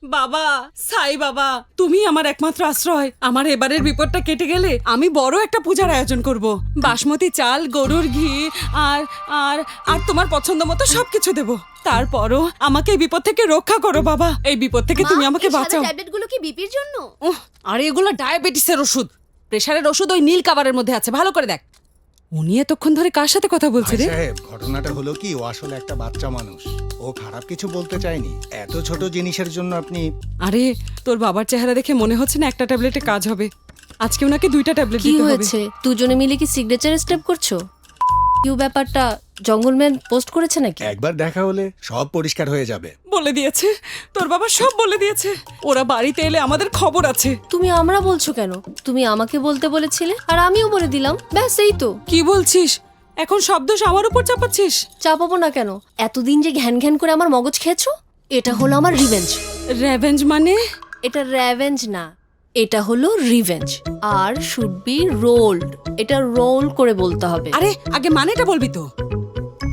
বাবা, সাই বাবা, তুমি আমার একমাত্র আশ্রয়। আমার এবারের বিপদটা কেটে গেলে আমি বড় একটা পূজার আয়োজন করব। বাসমতি চাল, গরুর ঘি আর আর আর তোমার পছন্দ মতো সবকিছু দেব। তারপরও আমাকে এই বিপদ থেকে রক্ষা করো বাবা। এই বিপদ থেকে তুমি আমাকে বাঁচাও। ট্যাবলেটগুলো কি বিপির জন্য? আর এগুলো ডায়াবেটিসের ওষুধ, প্রেসারের ওষুধ ওই নীল কাভারের মধ্যে আছে, ভালো করে দেখ। উনি এতক্ষণ ধরে কার সাথে কথা বলছে রে? সাহেব, ঘটনাটা হলো কি, ও আসলে একটা বাচ্চা মানুষ। ও খারাপ কিছু বলতে চায়নি। এত ছোট জিনিসের জন্য আপনি... আরে তোর বাবার চেহারা দেখে মনে হচ্ছে না একটা ট্যাবলেটে কাজ হবে। আজকে ওনাকে 2টা ট্যাবলেট কি দিতে হবে। হয়েছে? দুজনে মিলে কি সিগনেচার স্টেপ করছো? কিউ ব্যাপারটা জঙ্গলম্যান পোস্ট করেছে নাকি? একবার দেখা হলে সব পরিষ্কার হয়ে যাবে। বলে দিয়েছে, তোর বাবা সব বলে দিয়েছে। ওরা বাড়িতে এলে আমাদের খবর আছে। তুমি আমরা বলছো কেন? তুমি আমাকে বলতে বলেছিলে আর আমিও বলে দিলাম, ব্যাস এই তো। কি বলছিস? এখন সব দোষ আমার উপর চাপাচ্ছিস? চাপাবো না কেন? এতদিন যে ঘ্যান ঘ্যান করে আমার মগজ খেয়েছো, এটা হলো আমার রিভেঞ্জ। রেভেঞ্জ মানে? এটা রেভেঞ্জ না, এটা হলো রিভেঞ্জ। আর শুড বি রোল্ড, এটা রোল করে বলতে হবে। আরে আগে মানেটা বলবি তো।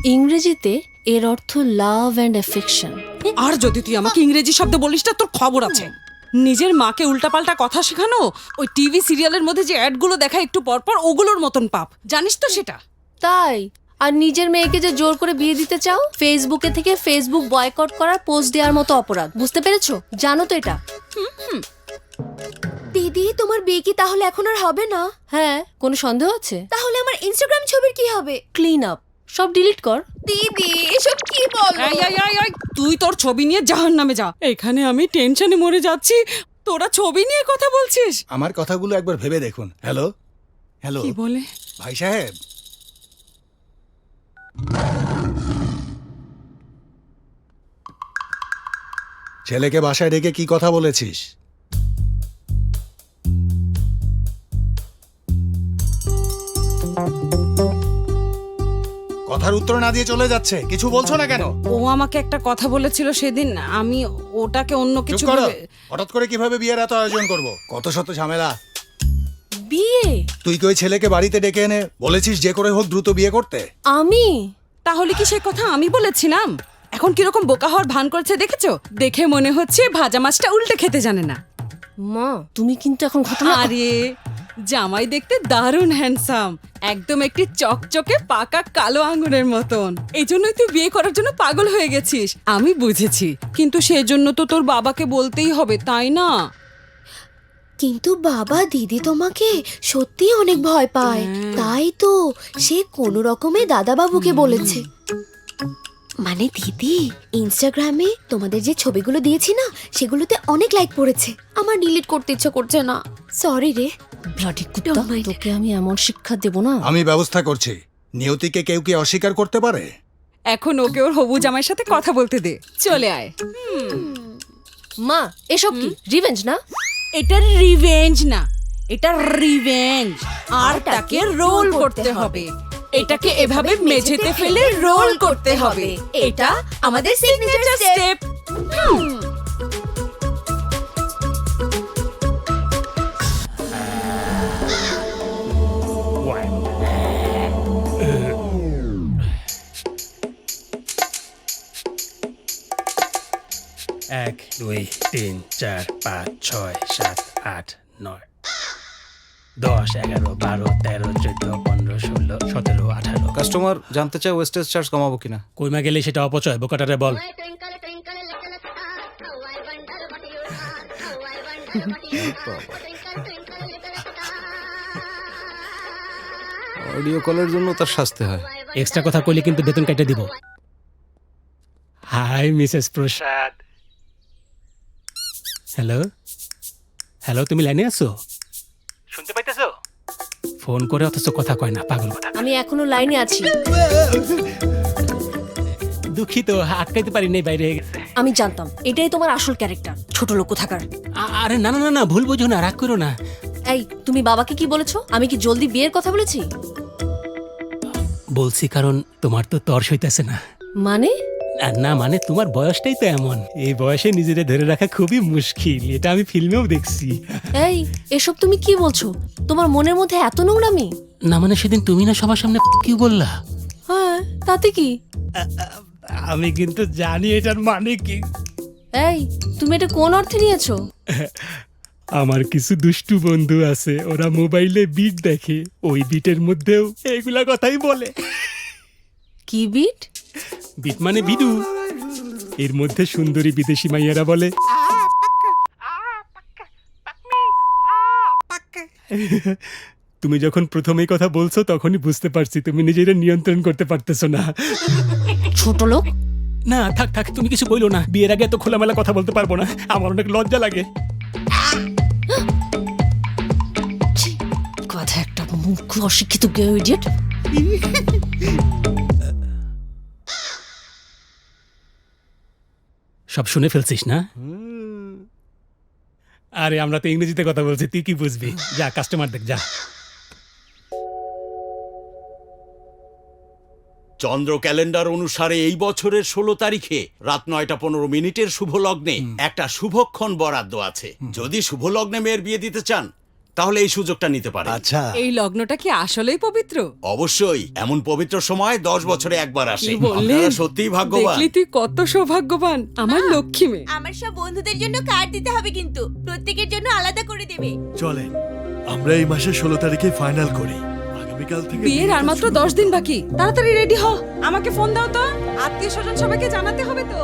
ইংরেজিতে এর অর্থ লাভ অ্যান্ড অ্যাফেকশন। আর যদি তুই আমাকে ইংরেজি শব্দ বলিস না, তোর খবর আছে। নিজের মাকে উল্টাপাল্টা কথা শেখানো, ওই টিভি সিরিয়ালের মধ্যে যে অ্যাডগুলো দেখা একটু পর পর, ওগুলোর মতন পাপ, জানিস তো সেটা? তাই? আর নিজের মেয়েকে যে জোর করে বিয়ে দিতে চাও, ফেসবুকে থেকে ফেসবুক বয়কট করার পোস্ট দেওয়ার মতো অপরাধ, বুঝতে পেরেছো? জানো তো এটা? দিদি, তোমার বিয়ে কি তাহলে এখন আর হবে না? হ্যাঁ, কোনো সন্দেহ আছে? তাহলে আমার ইনস্টাগ্রাম ছবির কি হবে? ক্লিন আপ, সব ডিলিট কর। দিদি, এসব কি বলো? এই, এই, এই, এই, তুই তোর ছবি নিয়ে জাহান্নামে যা। এখানে আমি টেনশনে মরে যাচ্ছি, তোরা ছবি নিয়ে কথা বলছিস। আমার কথাগুলো একবার ভেবে দেখুন। হ্যালো হ্যালো, কি বলে? ভাই সাহেব। ছেলেকে বাসায় রেখে কি কথা বলেছিস? কথার উত্তর না দিয়ে চলে যাচ্ছে, কিছু বলছো না কেন? ও আমাকে একটা কথা বলেছিল সেদিন, আমি ওটাকে অন্য চুপ কিছু করো। ভেবে- হঠাৎ করে কিভাবে বিয়ের এত আয়োজন করব? কত শত ঝামেলা। বিয়ে? তুই কি ওই ছেলেকে বাড়িতে ডেকে এনে বলেছিস যে করে হোক দ্রুত বিয়ে করতে? আমি? তাহলে কি সে কথা আমি বলেছিলাম? এখন কিরকম বোকা হওয়ার ভান করছে দেখেছো? দেখে মনে হচ্ছে ভাজা মাছটা উল্টে খেতে জানে না। মা, তুমি কিন্তু এখন ঘটনা... আরে জামাই দেখতে দারুণ হ্যান্ডসাম, একদম একটি চকচকে পাকা কালো আঙ্গুরের মতন। এই জন্যই তুই বিয়ে করার জন্য পাগল হয়ে গেছিস, আমি বুঝেছি। কিন্তু সেজন্য তো তোর বাবাকে বলতেই হবে, তাই না? কিন্তু বাবা, দিদি তোমাকে সত্যি অনেক ভয় পায়। তাই তো সে কোনো রকমে দাদাবাবুকে বলেছে। মানে দিদি, ইনস্টাগ্রামে তোমাদের যে ছবিগুলো দিয়েছি না, সেগুলোতে অনেক লাইক পড়েছে। আমার ডিলিট করতে ইচ্ছা করছে না। সরি রে। ব্লাডি কুত্তা, Don't mind. তোকে আমি এমন শিক্ষা দেব না। আমি ব্যবস্থা করছি। নিয়তিকে কেউ কি অস্বীকার করতে পারে? এখন ওকে ওর হবু জামাইয়ের সাথে কথা বলতে দে, চলে আয়। মা, এসব কি রিভেঞ্জ না? এটা রিভেঞ্জ না, এটা রিভেঞ্জ। আর তাকে রোল করতে হবে। এটাকে এভাবে মেঝেতে ফেলে রোল করতে হবে। এটা আমাদের সিগনেচার স্টেপ। এক, দুই, তিন, চার, পাঁচ, ছয়, সাত, আট, নয়, 10, 11, 12, 13, 14, 15, 16, 17, 18। কাস্টমার জানতে চায় ওয়েস্টেজ চার্জ কমাবো কিনা। কইমা গেলে সেটা অপচয়, বোকাটারে বল। Twinkle, twinkle, little star, how I wonder what you are, how I wonder what you are. Twinkle, twinkle, little star. Audio কলের জন্য তার শাস্তি হয়। এক্সট্রা কথা কইলে কিন্তু বেতন কেটে দিব। হাই মিসেস প্রসাদ। হ্যালো হ্যালো, তুমি লাইনে আছো? শুনতে পাইতেছো? ফোন করে অথচ কথা কয় না, পাগল কথা। আমি এখনো লাইনে আছি। দুঃখিত, আটকাইতে পারি নাই, বাইরে হয়ে গেছে। আমি জানতাম এটাই তোমার আসল ক্যারেক্টার, ছোট লোক কোথাকার। আরে না না না না, ভুল বুঝো না, রাগ করো না। এই, তুমি বাবাকে কি বলেছো? আমি কি জলদি বিয়ের কথা বলেছি? বলছি কারণ তোমার তো তর সইতেছে না। মানে? আর না মানে তোমার বয়সটাই তো এমন, এই বয়সে নিজেরে ধরে রাখা খুবই মুশকিল, এটা আমি ফিল্মেও দেখছি। এই, এসব তুমি কি বলছো? তোমার মনের মধ্যে এত নোংরামি? না মানে সেদিন তুমি না সবার সামনে কি বললা? হ্যাঁ, তাতে কি? আমি কিন্তু জানি এটার মানে কি। এই তুমি এটা কোন অর্থে নিয়েছো? আমার কিছু দুষ্টু বন্ধু আছে, ওরা মোবাইলে বিট দেখে, ওই বিটের মধ্যেও এগুলা কথাই বলে। কি বিট? বিট মানে বিডু। এর মধ্যে সুন্দরী বিদেশি মাইয়ারা বলে তুমি যখন প্রথমেই কথা বলছো তখনই বুঝতে পারছি তুমি নিজেরা নিয়ন্ত্রণ করতে পারতেছো না। ছোট লোক। না থাক থাক, তুমি কিছু বইলো না, বিয়ের আগে এত খোলামেলা কথা বলতে পারবো না, আমার অনেক লজ্জা লাগে। কথা একটা মুখ অশিক্ষিত গেও ইডিয়েট। সব শুনে ফেলছিস না? আরে আমরা তো ইংরেজিতে কথা বলছি, তুই কি বুঝবি? যা কাস্টমার দেখ, যা। চন্দ্র ক্যালেন্ডার অনুসারে এই বছরের 16 তারিখে রাত 9:15 শুভ লগ্নে একটা শুভক্ষণ বরাদ্দ আছে। যদি শুভ লগ্নে মেয়ের বিয়ে দিতে চান তাহলে এই সুযোগটা নিতে পারেন। আচ্ছা, এই লগ্নটা কি আসলেই পবিত্র? অবশ্যই, এমন পবিত্র সময় 10 বছরে একবার আসে। কি বললেন? আপনারা সত্যিই ভাগ্যবান। দেখলি তুই কত সৌভাগ্যবান, আমার লক্ষ্মী মেয়ে। আমার সব বন্ধুদের জন্য কার্ড দিতে হবে, কিন্তু প্রত্যেকের জন্য আলাদা করে দেবে। চলেন আমরা এই মাসের 16 তারিখে ফাইনাল করি। আগামীকাল থেকে বিয়ের আর মাত্র 10 দিন বাকি, তাড়াতাড়ি রেডি হ, আমাকে ফোন দাও তো, আত্মীয় স্বজন সবাইকে জানাতে হবে তো।